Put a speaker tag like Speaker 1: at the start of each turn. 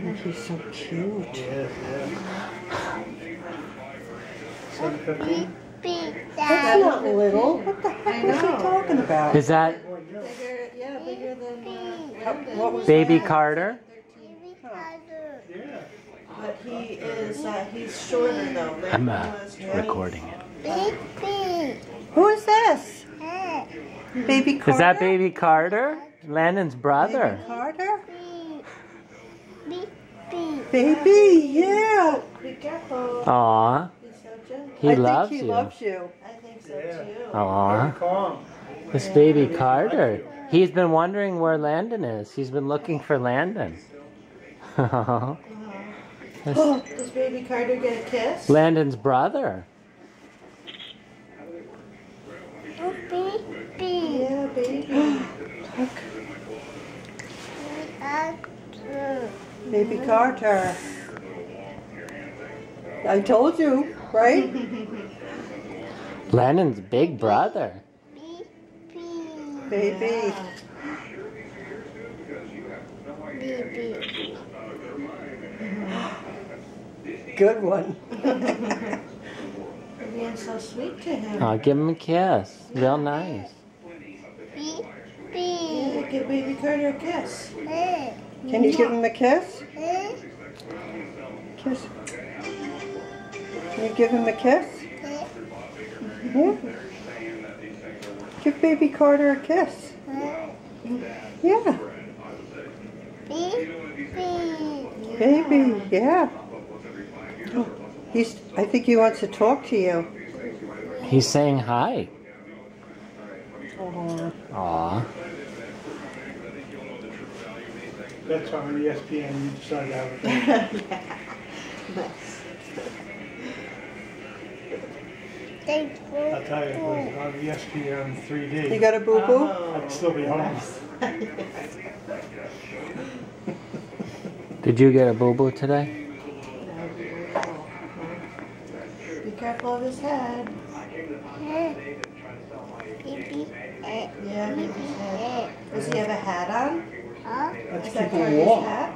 Speaker 1: Oh, he's so cute.
Speaker 2: Yes,
Speaker 1: That's not little. What the heck was he talking about?
Speaker 3: Is that
Speaker 2: Bigger, yeah, bigger than
Speaker 1: What was
Speaker 3: Baby
Speaker 1: that?
Speaker 3: Carter?
Speaker 2: Yeah.
Speaker 4: But he is, he's shorter though.
Speaker 3: I'm
Speaker 4: Landon was 20.
Speaker 3: recording it.
Speaker 1: Who is this? Baby Carter?
Speaker 3: Is that Baby Carter? Landon's brother.
Speaker 1: Baby Carter? Baby, yeah.
Speaker 4: Be careful.
Speaker 3: Aw,
Speaker 4: He's so gentle.
Speaker 3: he loves
Speaker 1: think he
Speaker 3: you.
Speaker 1: loves you.
Speaker 4: I think so too.
Speaker 3: Aw,
Speaker 2: Calm.
Speaker 3: this Baby Carter. He's been wondering where Landon is. He's been looking for Landon.
Speaker 4: Does baby Carter get a kiss?
Speaker 3: Landon's brother.
Speaker 4: Yeah, baby.
Speaker 1: Baby Carter. I told you, right?
Speaker 3: Landon's big brother.
Speaker 1: Baby. Good one.
Speaker 4: You're being so sweet to him.
Speaker 3: I'll give him a kiss. Real nice.
Speaker 4: Yeah, give baby Carter a kiss.
Speaker 1: Can you give him a kiss? Kiss. Can you give him a kiss? Yeah. Give baby Carter a kiss. Yeah. Baby, yeah. Oh, I think he wants to talk to you.
Speaker 3: He's saying hi.
Speaker 1: Aw.
Speaker 3: Aw.
Speaker 2: That's on ESPN. You decided to have it.
Speaker 4: Nice.
Speaker 2: I'll tell you, if it was on ESPN 3D,
Speaker 1: You got a boo-boo?
Speaker 2: I'd still be home.
Speaker 3: Did you get a boo-boo today?
Speaker 4: Be careful of his head. Yeah, baby's head. Does he have a hat on?
Speaker 2: Let's
Speaker 4: Is that
Speaker 2: keep him
Speaker 4: Carter's
Speaker 2: warm.
Speaker 4: hat?